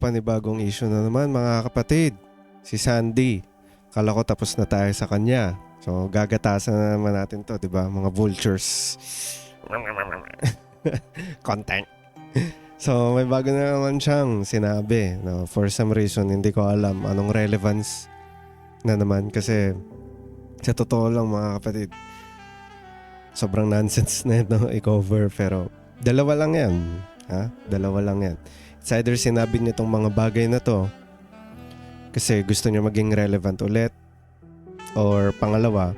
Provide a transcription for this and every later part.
Panibagong issue na naman mga kapatid. Si Sandy. Kala ko tapos na tayo sa kanya. So gagatasan na naman natin to, 'di ba? Mga vultures. Content. So may bago na naman siyang sinabi. No? For some reason, hindi ko alam anong relevance na naman. Kasi sa totoo lang mga kapatid, sobrang nonsense na ito i-cover. Pero dalawa lang yan. Ha? Dalawa lang yan. It's either sinabi niya itong mga bagay na to kasi gusto niya maging relevant ulit, or pangalawa,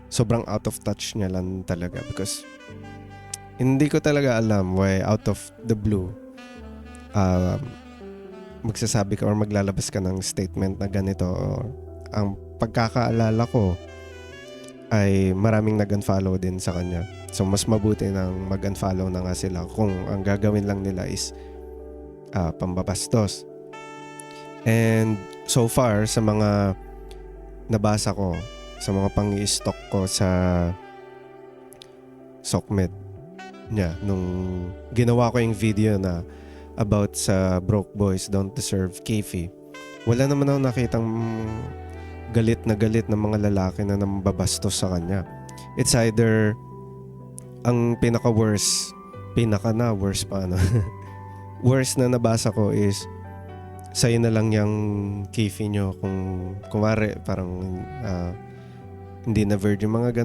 sobrang out of touch niya lang talaga. Because hindi ko talaga alam why out of the blue magsasabi ka or maglalabas ka ng statement na ganito. Or ang pagkakaalala ko ay maraming nag-unfollow din sa kanya. So mas mabuti nang mag-unfollow na nga sila kung ang gagawin lang nila is pambabastos. And so far sa mga nabasa ko, sa mga pang-i-stalk ko sa SOCMED niya, nung ginawa ko yung video na about sa broke boys don't deserve Kefi, wala naman ako nakitang galit na mga lalaki na nambabastos sa kanya. It's either ang worst pa ano worst na nabasa ko is sa'yo na lang yung Kefi nyo kung kumare parang hindi na virgin, mga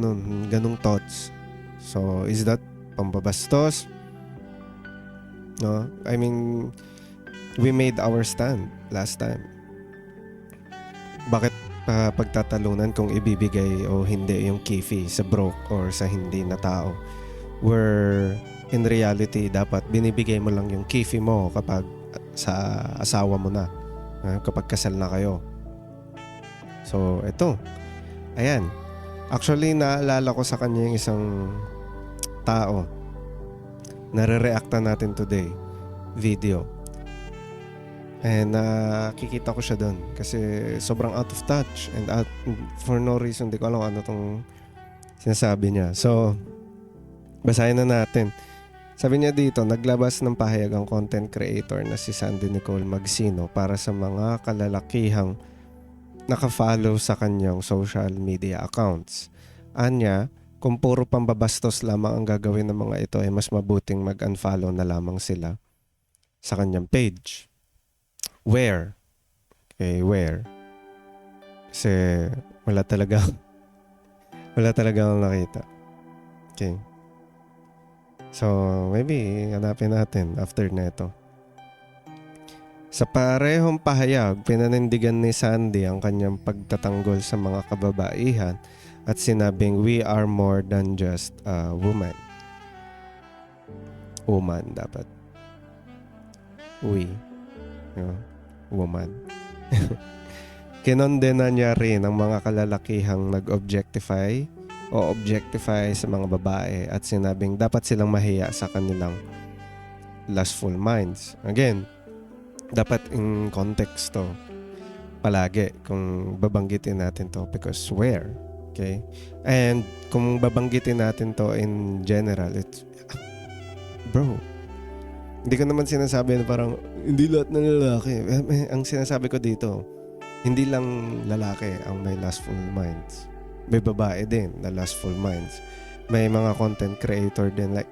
ganong thoughts. So is that pambabastos? No, I mean, we made our stand last time. Bakit pagtatalunan kung ibibigay o hindi yung Kefi sa broke or sa hindi na tao, where in reality dapat binibigay mo lang yung Kefi mo kapag sa asawa mo na, kapag kasal na kayo. So eto, ayan, actually naalala ko sa kanya yung isang tao nare-reacta natin today video, and nakikita ko siya doon kasi sobrang out of touch and for no reason. Di ko alam ano tong sinasabi niya. So basahin na natin. Sabi niya dito, naglabas ng pahayag ang content creator na si Sandy Nicole Magsino para sa mga kalalakihang nakafollow sa kanyang social media accounts. Anya, kung puro pambabastos lamang ang gagawin ng mga ito, ay mas mabuting mag-unfollow na lamang sila sa kanyang page. Where? Okay, where? Kasi wala talaga akong nakita. Okay. So, maybe hanapin natin after neto. Sa parehong pahayag, pinanindigan ni Sandy ang kanyang pagtatanggol sa mga kababaihan at sinabing, we are more than just a woman. Woman dapat. We. Woman. Kinondena niya rin ang mga kalalakihang nag-objectify o objectify sa mga babae at sinabing dapat silang mahiya sa kanilang lustful minds. Again, dapat in context to palagi kung babanggitin natin to, because where? Okay? And kung babanggitin natin to in general, it's bro, hindi ko naman sinasabi na parang hindi lahat ng lalaki. Ang sinasabi ko dito, hindi lang lalaki ang may lustful minds. May babae din na lustful minds. May mga content creator din. Like,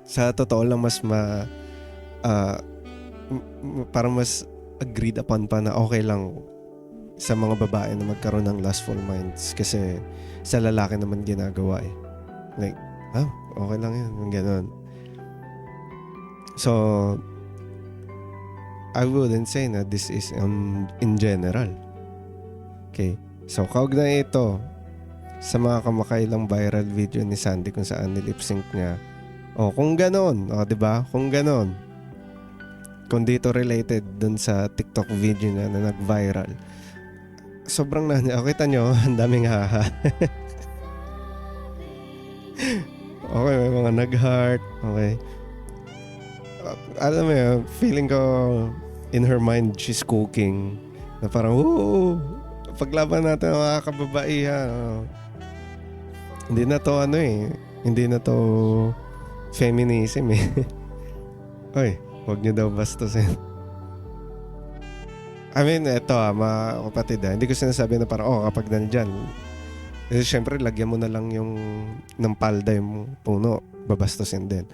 sa totoo lang, mas parang mas agreed upon pa na okay lang sa mga babae na magkaroon ng lustful minds kasi sa lalaki naman ginagawa eh. Like, okay lang yan. Ganon. So, I wouldn't say na this is in general. Okay. So, kaugnay ito sa mga kamakailang viral video ni Sandy kung saan nilip-sync niya. Kung ganon. Diba? Kung ganon. Kung dito related dun sa TikTok video niya na nag-viral. Sobrang kita nyo, ang daming haha. Okay, may mga nag-heart. Okay. Alam mo yun, feeling ko in her mind, she's cooking. Na parang, paglaban natin ang mga kababaihan. Hindi na to hindi na to feminism eh. Oy, huwag niyo daw bastusin. I mean, eto mga kapatid hindi ko sinasabi na parang, kapag nandyan, syempre lagyan mo na lang yung ng palda yung puno, babastusin din.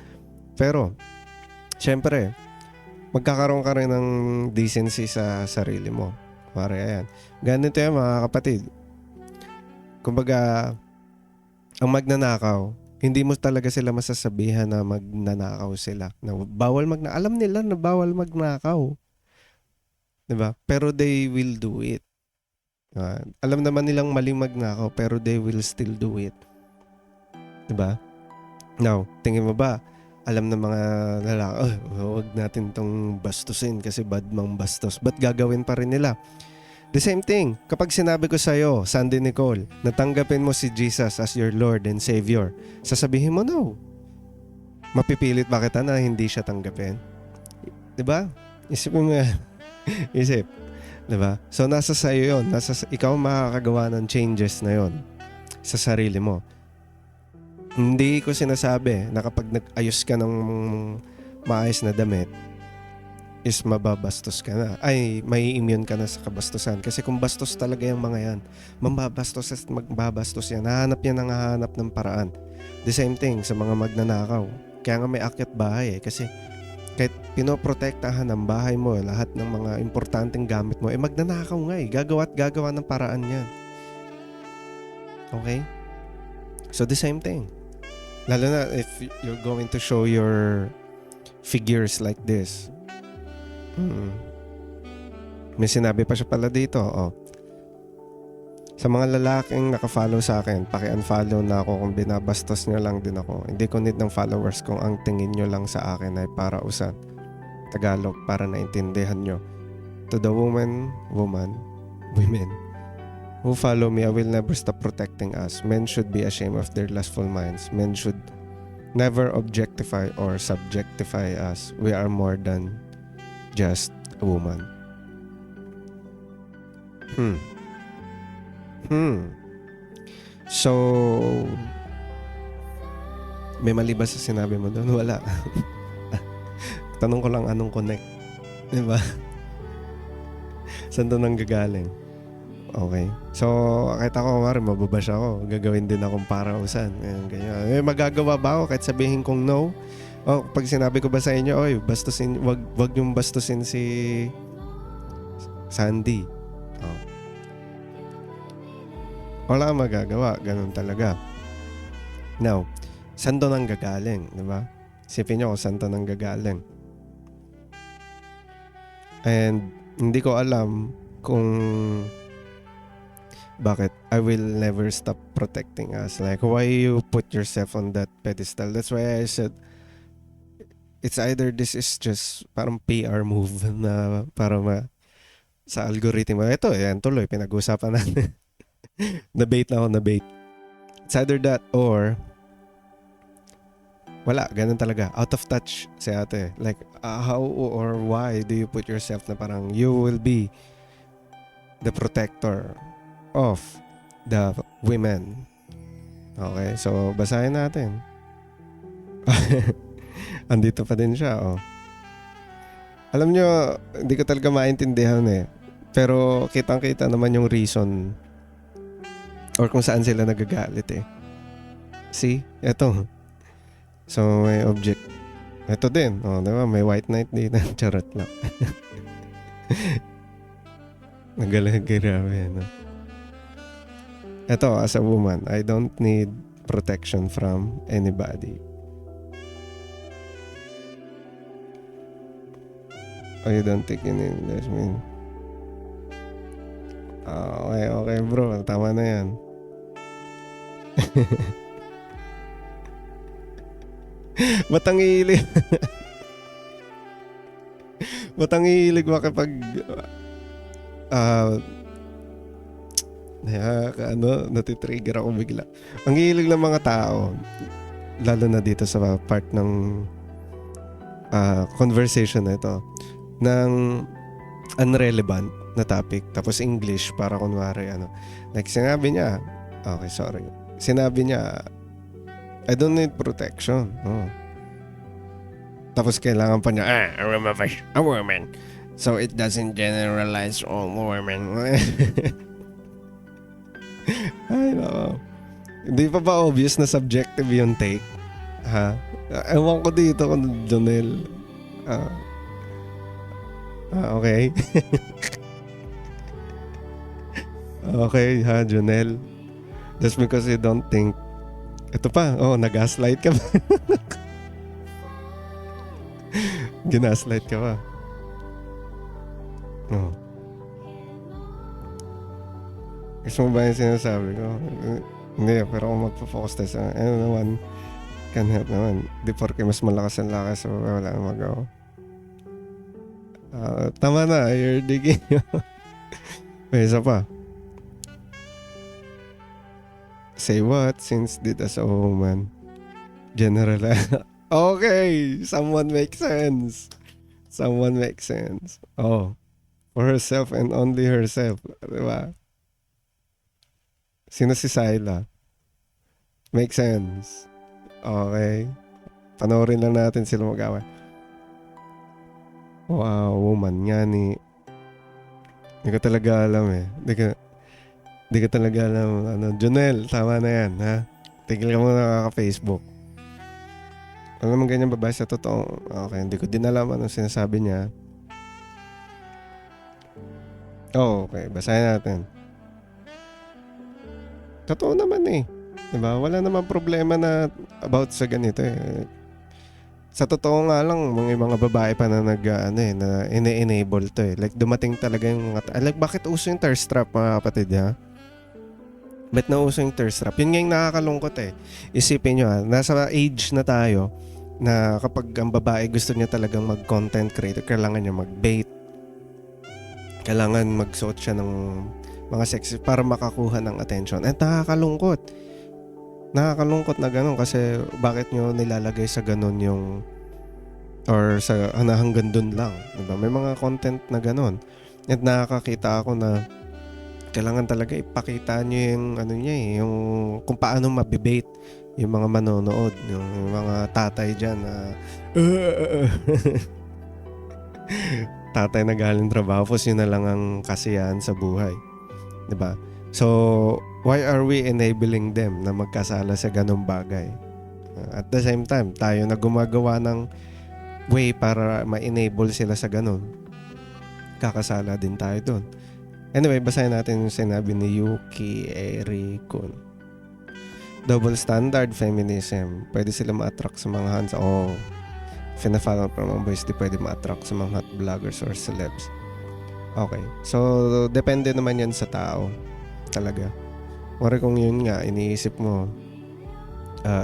Pero, syempre, magkakaroon ka rin ng decency sa sarili mo. Pare, ayan. Ganito yan mga kapatid. Kumbaga, ang magnanakaw, hindi mo talaga sila masasabihan na magnanakaw sila. Na bawal alam nila na bawal magnakaw. 'Di ba? Pero they will do it. Alam naman nilang maling magnakaw pero they will still do it. 'Di ba? Now, tingin mo ba alam ng mga lalaki, huwag natin tong bastusin kasi bad mang bastos. Ba't gagawin pa rin nila? The same thing, kapag sinabi ko sa'yo, Sandy Nicole, natanggapin mo si Jesus as your Lord and Savior, sasabihin mo no. Mapipilit ba kita na hindi siya tanggapin? Diba? Isipin mo yan. Isip. Diba? So, nasa sa'yo yun. Ikaw makakagawa ng changes na yon sa sarili mo. Hindi ko sinasabi na kapag nag-ayos ka ng maayos na damit, is mababastos ka na. Ay, may immune ka na sa kabastusan. Kasi kung bastos talaga yung mga yan, mambabastos at magbabastos yan. Hahanap ng paraan. The same thing sa mga magnanakaw. Kaya nga may akyat bahay Kasi kahit pinoprotektahan ng bahay mo, lahat ng mga importanteng gamit mo, magnanakaw nga gagawa ng paraan yan. Okay? So the same thing. Lalo na if you're going to show your figures like this. May sinabi pa siya pala dito. Sa mga lalaking nakafollow sa akin, paki-unfollow na ako kung binabastos nyo lang din ako. Hindi ko need ng followers kung ang tingin nyo lang sa akin ay para usan. Tagalog, para naintindihan nyo. To the women who follow me, I will never stop protecting us. Men should be ashamed of their lustful minds. Men should never objectify or subjectify us. We are more than just a woman. So, may mali ba sa sinabi mo doon? Wala. Tanong ko lang anong connect. Diba? Saan doon ang gagaling? Okay. So, kahit ako, mababash ako. Gagawin din akong parausan. Ganyan. Magagawa ba ako kahit sabihin kong no? Pag sinabi ko ba sa inyo, bastusin, wag yung bastusin si Sandy. Wala kang magagawa. Ganun talaga. Now, saan doon ang gagaling? Diba? Isipin nyo kung saan doon ang gagaling. And hindi ko alam kung bakit I will never stop protecting us. Like, why you put yourself on that pedestal? That's why I said, it's either this is just parang PR move na para sa algorithm. Ito, yan tuloy, pinag-usapan natin. Nabait na ako, nabait. It's either that or wala, ganun talaga. Out of touch si ate. Like, how or why do you put yourself na parang you will be the protector of the women? Okay, so basahin natin. Andito pa din siya, Alam nyo, hindi ko talaga maintindihan Pero kitang-kita naman yung reason or kung saan sila nagagalit See? Eto. So, may object. Ito din. Diba? May white knight dito. Charot lang. Nagalag grabe, Ito, as a woman, I don't need protection from anybody. You don't take in English, man. Okay, bro. Tama na yan. Ba't ang hilig? Ba't ang hilig makipag natitrigger ako bigla. Ang hilig ng mga tao, lalo na dito sa part ng conversation na ito, ng unrelevant na topic, tapos English para kunwari like sinabi niya, sinabi niya, I don't need protection. Tapos kailangan pa niya, a woman. So it doesn't generalize all women. Ay, nako. Hindi pa ba obvious na subjective yung take? Ha? Ewan ko dito kung Jonel. Ah, okay. Okay ha, Jonel. Just because you don't think. Ito pa, nag-gaslight ka ba? Ginaslight ka ba? Oh. Gusto mo ba yung sinasabi ko? Hindi, pero kung magpo-focus tayo sa naman, can help naman. Di porke mas malakas ang lakas, so wala nang magawa. Tama na, you're digging. May isa pa. Say what? Since did as a woman. General. Okay, someone makes sense. Someone makes sense. Oh, for herself and only herself. Diba? Sino si Syla? Make sense. Okay. Panoorin lang natin sila mag-away. Wow, woman nga ni. Hindi ko talaga alam eh. Hindi ko talaga alam. Jonel, tama na yan, ha? Tigil ka muna ka-Facebook. Ano naman ganyan babae sa totoo? Okay, hindi ko din alam anong sinasabi niya. Okay, basahin natin. Totoo naman eh. Diba? Wala namang problema na about sa ganito eh. Sa totoo nga lang, mga babae pa na na ine-enable to eh. Like dumating talaga yung like bakit uso yung thirst trap mga kapatid ha? Ba't nauso yung thirst trap? Yun nga yung nakakalungkot eh. Isipin nyo nasa age na tayo na kapag ang babae gusto niya talagang mag-content creator, kailangan niya mag-bait. Kailangan magsuot siya ng mga sexy para makakuha ng attention. At nakakalungkot. Nakakalungkot na ganun kasi bakit nyo nilalagay sa ganun yung or sa hanggang dun lang. Diba? May mga content na ganun. At nakakakita ako na kailangan talaga ipakita nyo yung yung kung paano mabibait yung mga manonood, yung mga tatay dyan na tatay na galing trabaho, tapos yun na lang ang kasiyahan sa buhay. Diba? So, why are we enabling them na magkasala sa ganong bagay? At the same time, tayo na gumagawa ng way para ma-enable sila sa ganon. Kakasala din tayo dun. Anyway, basahin natin yung sinabi ni Yuki Erikun. Double standard feminism. Pwede sila ma-attract sa mga hands. Fina-follow pa mga boys, di pwede ma-attract sa mga hot vloggers or celebs. Okay. So, depende naman yan sa tao. Talaga. Mara kung yun nga, iniisip mo,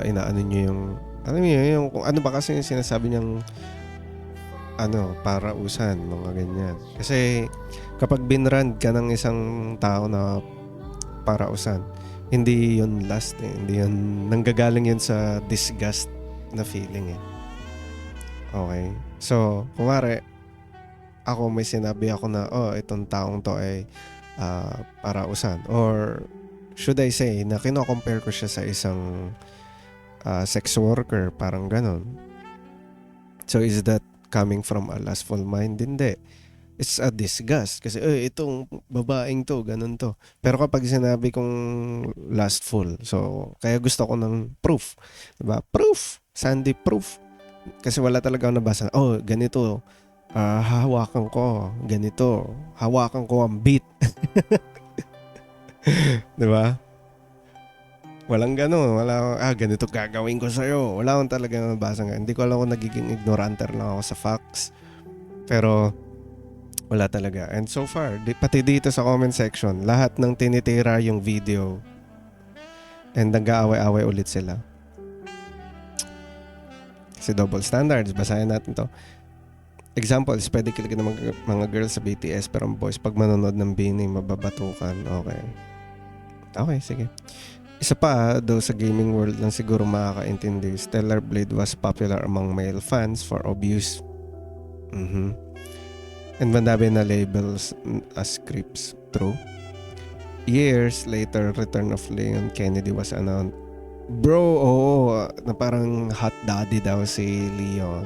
inaano nyo yung, alam nyo yung, kung ano ba kasi yung sinasabi niyang, para usan, mga ganyan. Kasi, kapag binrand ka ng isang tao na para usan, hindi yun last eh. Hindi yun, nanggagaling yun sa disgust na feeling eh. Okay. So, kumare, ako may sinabi ako na, itong taong to ay para usan. Or, should I say, na kino-compare ko siya sa isang sex worker, parang ganon. So, is that coming from a lustful mind? Hindi. It's a disgust. Kasi, itong babaeng to, ganun to. Pero kapag sinabi kong lustful, so, kaya gusto ko ng proof. Diba? Proof. Sandy proof. Kasi wala talaga ako nabasa. Ganito. Hahawakan ko. Ganito. Hawakan ko ang beat. Diba? Walang gano'n. Wala ganito gagawin ko sa'yo. Wala akong talaga nabasa nga. Hindi ko alam kung nagiging ignoranter lang ako sa facts. Pero, wala talaga. And so far, pati dito sa comment section, lahat ng tinitira yung video and nag-aaway-away ulit sila. Kasi double standards, basahin natin to. Examples, pwede kilig ng mga girls sa BTS pero ang boys pag manonood ng BINI, mababatukan. Okay, sige. Isa pa, though sa gaming world lang siguro makakaintindi, Stellar Blade was popular among male fans for obvious and madami na labels as scripts. True. Years later, Return of Leon Kennedy was announced. Bro, na parang hot daddy daw si Leon.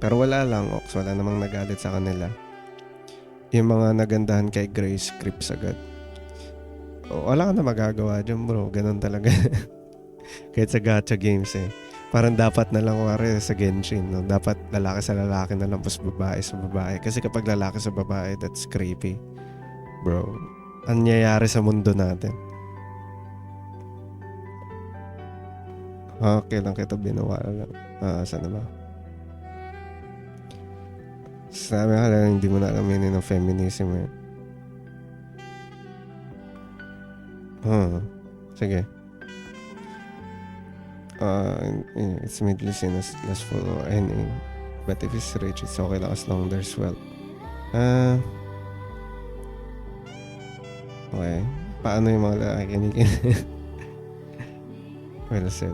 Pero wala lang, Ox. Wala namang nagalit sa kanila. Yung mga nagandahan kay Grace, Crips agad. Wala ka na magagawa dyan, bro. Ganun talaga. Kahit sa gacha games eh. Parang dapat na lang wari sa Genshin. No? Dapat lalaki sa lalaki na lang, tapos babae sa babae. Kasi kapag lalaki sa babae, that's creepy. Bro, ang nangyayari sa mundo natin. Okay lang kita binawala. Saan na ba? Sabi ka lang, hindi mo na alaminin ng feminism eh. Sige. It's middle seen as lustful or any. But if it's rich, it's okay lang as long there's wealth. Okay. Paano yung mga lalaki kinikin? Well said.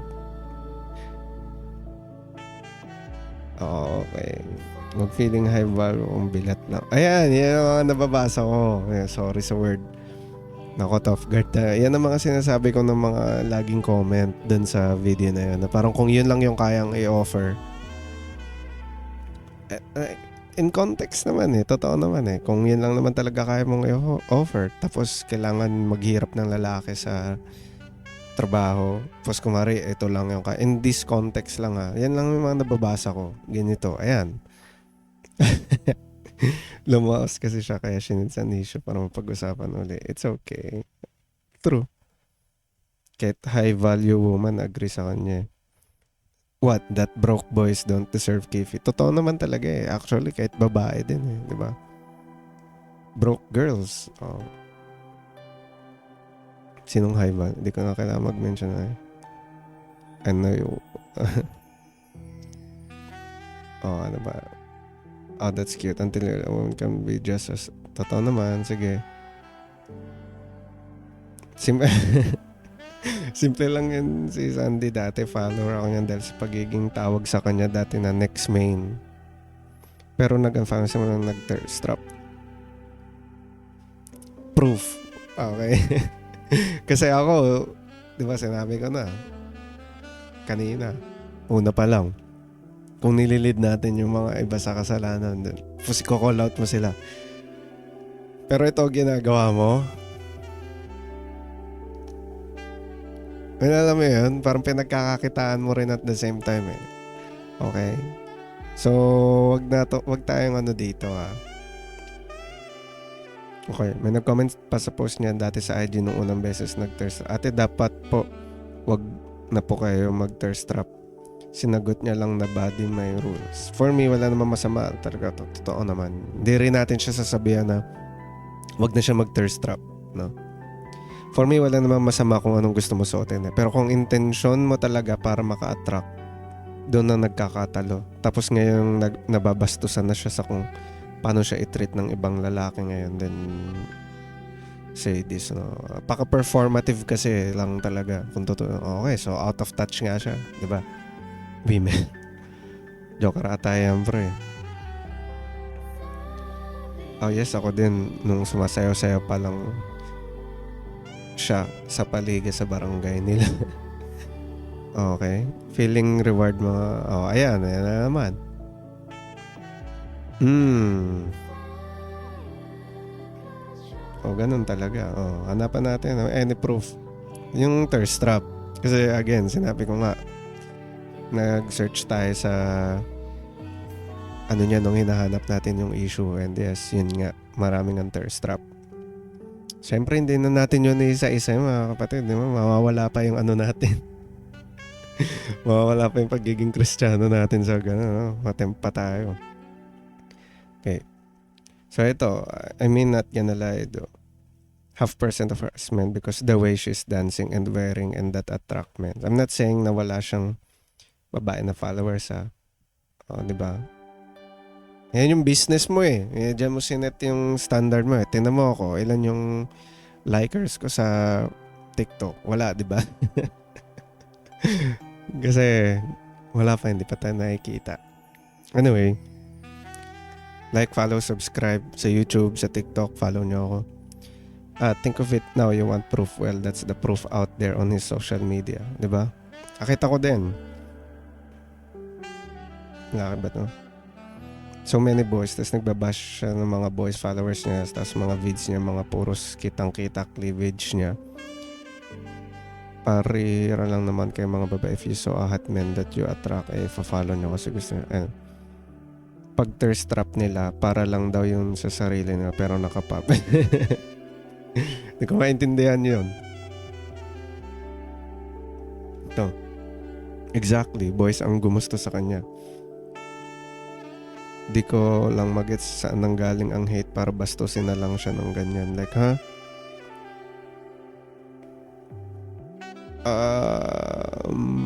Okay. Mag-feeling high value kung bilat lang. Ayan, yan ang mga nababasa ko. Sorry sa word. Nakot off guard. Yan ang mga sinasabi ko ng mga laging comment dun sa video na yun. Na parang kung yun lang yung kayang i-offer. In context naman totoo naman Kung yun lang naman talaga kaya mong i-offer. Tapos kailangan maghirap ng lalaki sa trabaho. Tapos kumari, ito lang yung kaya. In this context lang Yan lang yung mga nababasa ko. Ganito. Ayan. Lumaos kasi siya kaya sinidsan issue para mapag-usapan uli. It's okay. True. Kahit high value woman agree sa kanya. What? That broke boys don't deserve kifi. Totoo naman talaga Actually, kahit babae din di ba? Broke girls. Sinong high value? Hindi ko na kailangan mag-mention Ano yung... ano ba? That's cute. Until a woman can be just as... Totoo naman. Sige. Simple lang yun si Sandy dati. Follower ako niyan dahil sa pagiging tawag sa kanya dati na next main. Pero nag-unfollow siya mo nang nag-thirst trap. Proof. Okay. Kasi ako, di ba sinabi ko na kanina, una pa lang, kung nililid natin yung mga iba sa kasalanan, ko-call out mo sila. Pero ito ginagawa mo, alam mo yun, parang pinagkakakitaan mo rin at the same time Okay? So, wag tayong dito Okay, may nag-comment pa sa post niya dati sa IG nung unang beses nag-thirst. Ate, dapat po, wag na po kayo mag-thirst trap. Sinagot niya lang na body may rules. For me, wala namang masama. Talaga, totoo naman. Hindi rin natin siya sasabihan na wag na siya mag-thirst trap. No? For me, wala namang masama kung anong gusto mo suotin. Pero kung intention mo talaga para maka-attract, doon na nagkakatalo. Tapos ngayon, nababastusan na siya sa kung paano siya i-treat ng ibang lalaki ngayon. Then, say this, no? Paka-performative kasi lang talaga. Kung totoo, okay, so out of touch nga siya. Diba? Women. Joker ata yan, bro Oh yes, ako din nung sumasayaw-sayaw pa lang siya sa paligid sa barangay nila. Okay. Feeling reward mga... ayan na naman. Ganun talaga. Hanapan natin any proof. Yung thirst trap. Kasi again, sinabi ko nga, nag-search tayo sa nung hinahanap natin yung issue, and yes, yun nga, maraming ang thirst trap. Siyempre, hindi na natin yun isa-isa mga kapatid, di ba? Mawawala pa yung natin. Mawawala pa yung pagiging Kristiyano natin sa gano'n, matempa tayo. Okay. So ito, I mean not gonna lie though. 0.5% of harassment because the way she's dancing and wearing and that attract men. I'm not saying na wala siyang babae na followers di ba? Yan yung business mo Diyan mo sinet yung standard mo Tingnan mo ako, ilan yung likers ko sa TikTok? Wala, di ba? Kasi wala pa, hindi pa tayo nakikita. Anyway, like, follow, subscribe sa YouTube, sa TikTok, follow nyo ako. Think of it now, you want proof. Well, that's the proof out there on his social media, di ba? Nakita ko din. Laki ba to? so many boys, tapos nagbabash siya ng mga boys followers niya, tapos mga vids niya, mga puros kitang-kita cleavage niya. Parira lang naman kay mga babae. If you saw a hot man that you attract, fa-follow niyo kasi gusto niya. Pag thirst trap nila, para lang daw yun sa sarili nila, pero nakapap. Hindi ko maintindihan yun. Ito. Exactly, boys ang gumusto sa kanya. Di ko lang magets saan nang galing ang hate para bastusin na lang siya ng ganyan. Like, ha?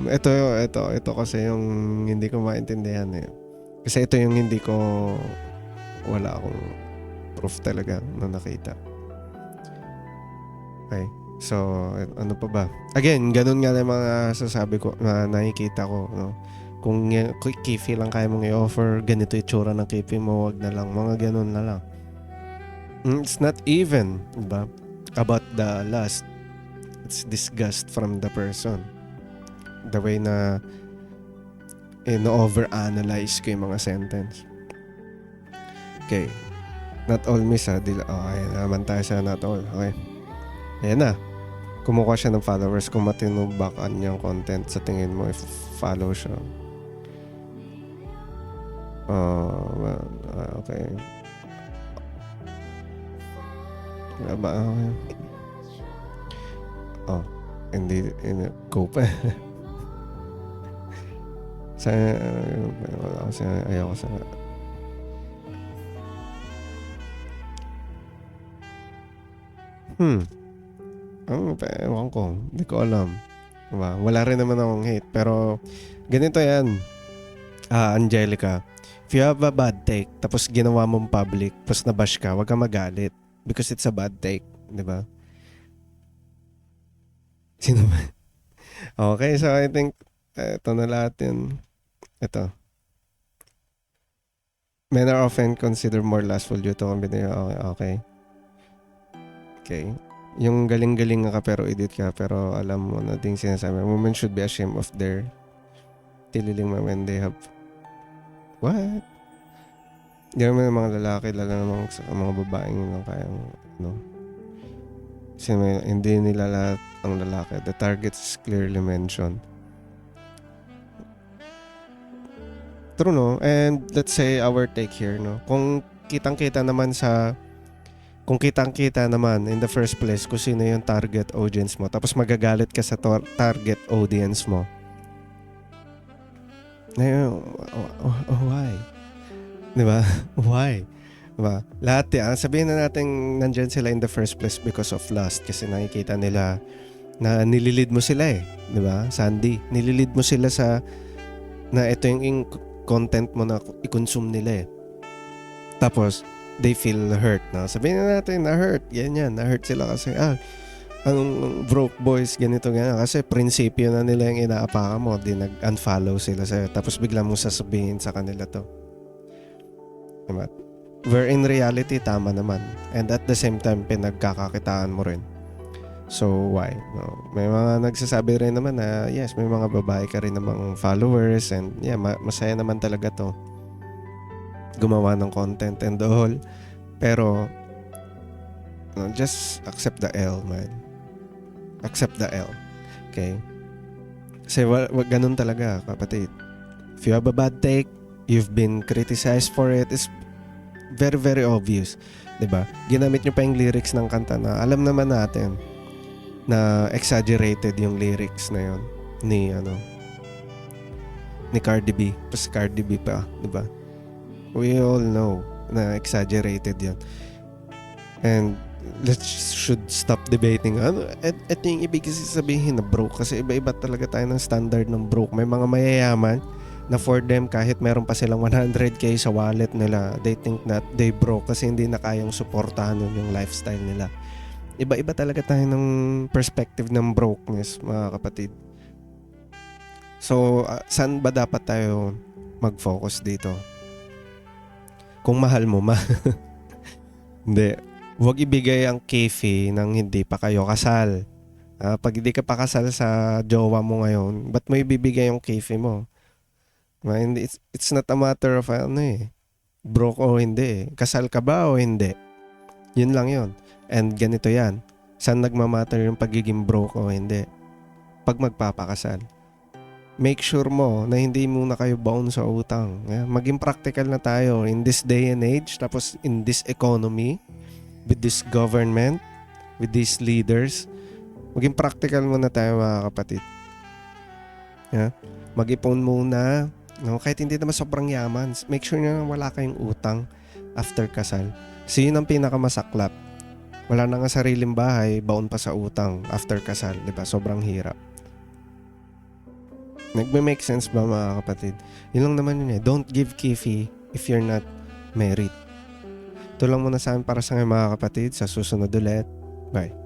Ito kasi yung hindi ko maintindihan eh. Kasi ito yung hindi ko, wala akong proof talaga na nakita. Okay. So, ano pa ba? Again, ganun nga na mga sasabi ko na nakikita ko, no? Kung kifi lang kaya mong i-offer, ganito itsura ng kifi mo, wag na lang. Mga ganun na lang. It's not even, diba? About the lust. It's disgust from the person. The way na na-overanalyze ko yung mga sentence. Okay. Not all miss ha. Ayan naman tayo sa not all. Okay. Ayan na. Kumukuha siya ng followers. Kung matinubakan niyang content sa tingin mo, if follow siya. Okay. Hindi go pa. Ayaw ko sa ewan ko. Hindi ko alam. Diba? Wala rin naman akong hate. Pero ganito yan. Angelica, if you have a bad take tapos ginawa mong public tapos nabash ka, wag kang magalit because it's a bad take, di ba? Sino ba? Okay, so I think ito na lahat yun. Ito. Men are often considered more lustful due to combination. Okay. Yung galing-galing ka pero edit ka, pero alam mo na ding sinasabi. Women should be ashamed of their tililing when they have what? Hindi naman ng mga lalaki, lalo namang sa mga babaeng yun lang kayang, kasi hindi nila lahat ang lalaki. The target is clearly mentioned. True, no? And let's say our take here, no? Kung kitang-kita naman in the first place kung sino yung target audience mo, tapos magagalit ka sa target audience mo. Why? Diba? Why? Diba? Lahat yan. Sabihin na natin nandyan sila in the first place because of lust. Kasi nakikita nila na nililid mo sila eh. Diba? Sandy, nililid mo sila sa na ito yung content mo na i-consume nila eh. Tapos, they feel hurt. No? Sabihin na natin na hurt. Yan. Na-hurt sila kasi anong broke boys, ganito. Kasi prinsipyo na nila yung inaapakan mo. Di nag-unfollow sila sa'yo. Tapos bigla mong sasabihin sa kanila to. Diba? Where in reality, tama naman. And at the same time, pinagkakakitaan mo rin. So, why? No? May mga nagsasabi rin naman na, yes, may mga babae ka rin namang followers and yeah, masaya naman talaga to. Gumawa ng content and all. Pero, just accept the L, man. Accept the L. Okay? Kasi wag ganun talaga, kapatid. If you have a bad take, you've been criticized for it, it's very, very obvious. Diba? Ginamit nyo pa yung lyrics ng kanta na alam naman natin na exaggerated yung lyrics na yun ni Cardi B. Tapos Cardi B pa, diba? We all know na exaggerated yan. And should stop debating. Ito yung ibig sabihin na broke. Kasi iba-iba talaga tayo ng standard ng broke. May mga mayayaman na for them, kahit meron pa silang 100k sa wallet nila, they think that they broke kasi hindi na kayang suportahan yung lifestyle nila. Iba-iba talaga tayo ng perspective ng brokenness, mga kapatid. So, saan ba dapat tayo mag-focus dito? Kung mahal mo, hindi. Huwag ibigay ang kefi nang hindi pa kayo kasal. Pag hindi ka pa kasal sa jowa mo ngayon, ba't mo ibibigay yung kefi mo? It's not a matter of Broke o hindi eh. Kasal ka ba o hindi? Yun lang yun. And ganito yan. Saan nagmamatter yung pagiging broke o hindi? Pag magpapakasal. Make sure mo na hindi muna kayo baon sa utang. Maging practical na tayo in this day and age, tapos in this economy, with this government, with these leaders. Maging practical muna tayo mga kapatid. Mag-ipon muna. No? Kahit hindi naman sobrang yaman, make sure na wala kayong utang after kasal. Kasi yun ang pinakamasaklap. Wala na nga sariling bahay, baon pa sa utang after kasal. Diba? Sobrang hirap. Nagme-make sense ba mga kapatid? Yun lang naman yun eh. Don't give kifi if you're not married. Ito lang muna sa amin para sa ngayon mga kapatid. Sa susunod ulit. Bye.